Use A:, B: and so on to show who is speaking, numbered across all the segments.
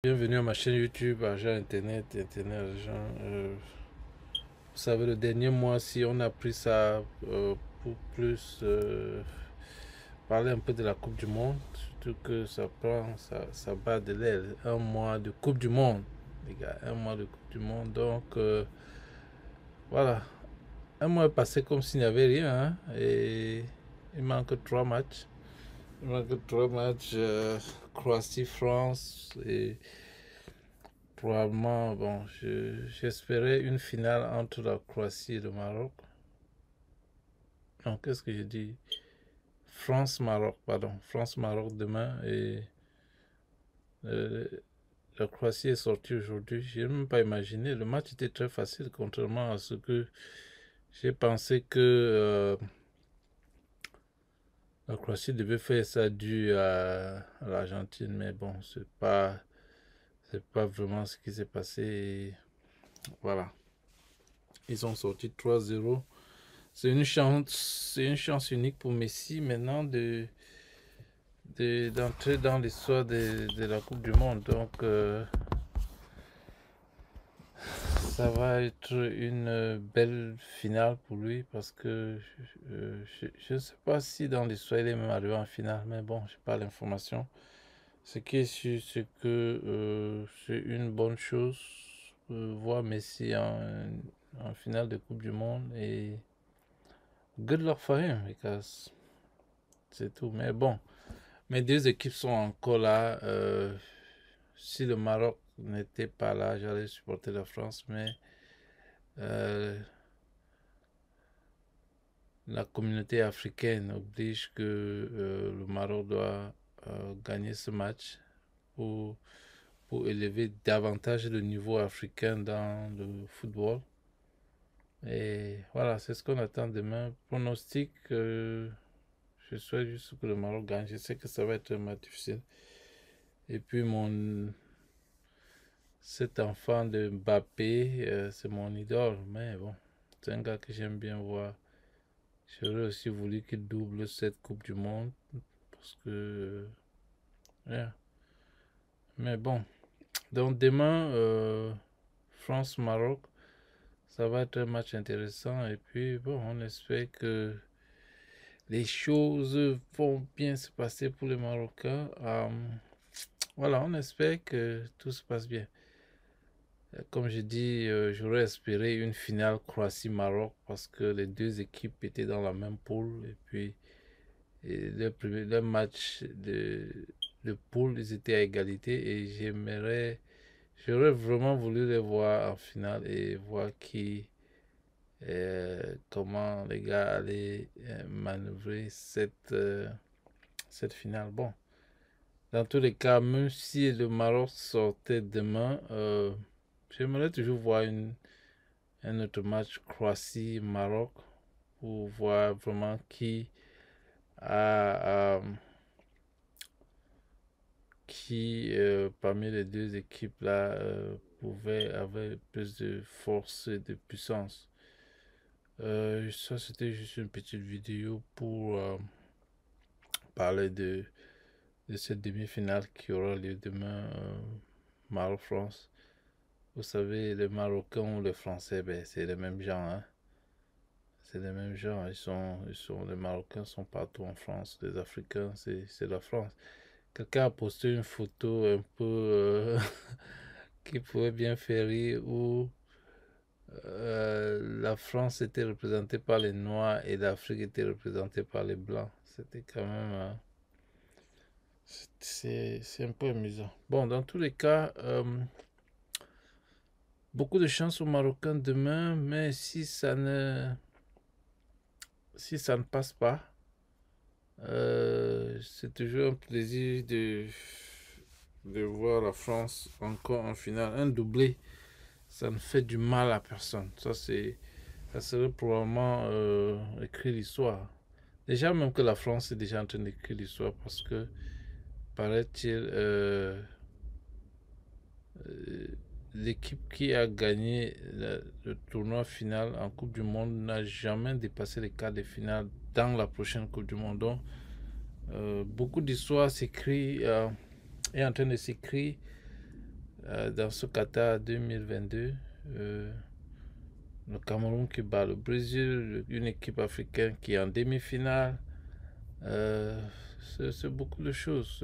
A: Bienvenue à ma chaîne YouTube, Argent Internet, Argent. Vous savez, le dernier mois, si on a pris ça pour plus parler un peu de la Coupe du Monde, surtout que ça bat de l'aile. Un mois de Coupe du Monde, les gars, un mois de Coupe du Monde. Donc, voilà, un mois est passé comme s'il n'y avait rien, hein, et il manque 3 matchs. Il manque 3 matchs, Croatie, France et. Probablement, bon, j'espérais une finale entre la Croatie et le Maroc. Non, qu'est-ce que je dis? France-Maroc, pardon. France-Maroc demain et euh, la Croatie est sortie aujourd'hui. Je n'ai même pas imaginé. Le match était très facile, contrairement à ce que j'ai pensé que la Croatie devait faire ça dû à l'Argentine. Mais bon, c'est pas vraiment ce qui s'est passé. Et voilà. Ils ont sorti 3-0. C'est une chance unique pour Messi maintenant d'entrer dans l'histoire de la Coupe du Monde. Donc, ça va être une belle finale pour lui parce que je ne sais pas si dans l'histoire il est même arrivé en finale, mais bon, je n'ai pas l'information. Ce qui est sûr, c'est que c'est une bonne chose voir Messi en finale de Coupe du Monde et good luck for him because c'est tout. Mais bon, mes deux équipes sont encore là. Si le Maroc n'était pas là, j'allais supporter la France, mais euh, la communauté africaine oblige que le Maroc doit gagner ce match pour, pour élever davantage le niveau africain dans le football. Et voilà, c'est ce qu'on attend demain. Pronostic, je souhaite juste que le Maroc gagne. Je sais que ça va être un match difficile. Et puis cet enfant de Mbappé, c'est mon idole, mais bon, c'est un gars que j'aime bien voir. J'aurais aussi voulu qu'il double cette Coupe du Monde, parce que, yeah. Mais bon, donc demain, France-Maroc, ça va être un match intéressant, et puis bon, on espère que les choses vont bien se passer pour les Marocains. Voilà, on espère que tout se passe bien. Comme je dis, j'aurais espéré une finale Croatie-Maroc parce que les deux équipes étaient dans la même poule. Et puis, le match de poule, ils étaient à égalité. Et j'aurais vraiment voulu les voir en finale et voir comment les gars allaient manœuvrer cette finale. Bon, dans tous les cas, même si le Maroc sortait demain, j'aimerais toujours voir un autre match Croatie-Maroc pour voir vraiment a, parmi les deux équipes là pouvait avoir plus de force et de puissance. Ça c'était juste une petite vidéo pour parler de cette demi-finale qui aura lieu demain Maroc-France. Vous savez, les Marocains ou les Français, ben, c'est le même genre, hein. C'est les mêmes gens. Les Marocains sont partout en France. Les Africains, c'est la France. Quelqu'un a posté une photo un peu qui pourrait bien faire rire où la France était représentée par les Noirs et l'Afrique était représentée par les Blancs. C'était quand même. C'est un peu amusant. Bon, dans tous les cas, beaucoup de chance aux Marocains demain, mais si ça ne passe pas, c'est toujours un plaisir de voir la France encore en finale. Un doublé, ça ne fait du mal à personne. Ça serait probablement écrire l'histoire. Déjà, même que la France est déjà en train d'écrire l'histoire parce que, paraît-il, l'équipe qui a gagné le tournoi final en Coupe du Monde n'a jamais dépassé les quarts de finale dans la prochaine Coupe du Monde. Donc, beaucoup d'histoires s'écrit est en train de s'écrire dans ce Qatar 2022. Le Cameroun qui bat le Brésil, une équipe africaine qui est en demi-finale. C'est beaucoup de choses.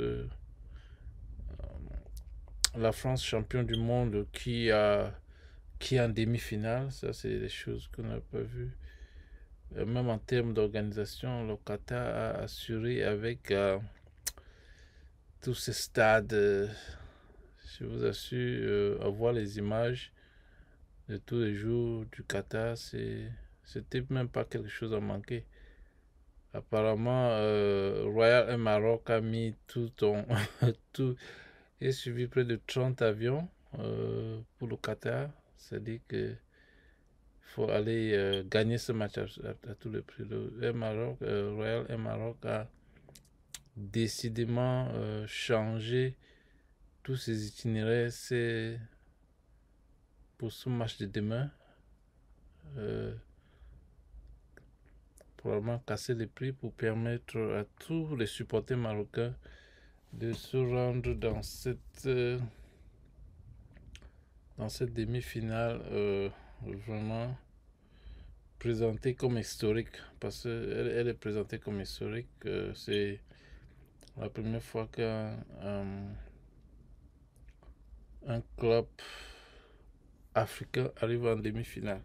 A: La France champion du monde qui est en demi-finale, ça c'est des choses qu'on n'a pas vues. Même en termes d'organisation, le Qatar a assuré avec tous ces stades. Je vous assure, avoir les images de tous les jours du Qatar, c'était même pas quelque chose à manquer. Apparemment, Royal Air Maroc a mis tout et suivi près de 30 avions pour le Qatar. C'est-à-dire que faut aller gagner ce match à tout le prix. Royal Air Maroc a décidément changé tous ses itinéraires. C'est pour ce match de demain. Probablement casser les prix pour permettre à tous les supporters marocains de se rendre dans cette demi-finale vraiment présentée comme historique, parce qu'elle est présentée comme historique. C'est la première fois qu'un club africain arrive en demi-finale.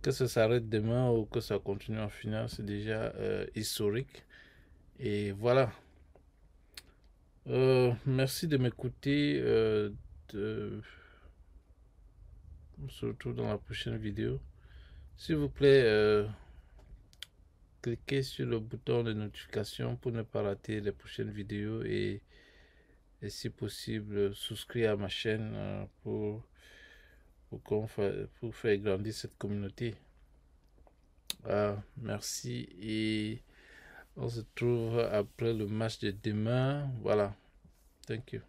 A: Que ça s'arrête demain ou que ça continue en finale, c'est déjà historique. Et voilà. Merci de m'écouter. On se retrouve dans la prochaine vidéo. S'il vous plaît, cliquez sur le bouton de notification pour ne pas rater les prochaines vidéos et si possible, souscrire à ma chaîne pour faire grandir cette communauté. Merci et on se retrouve après le match de demain. Voilà. Thank you.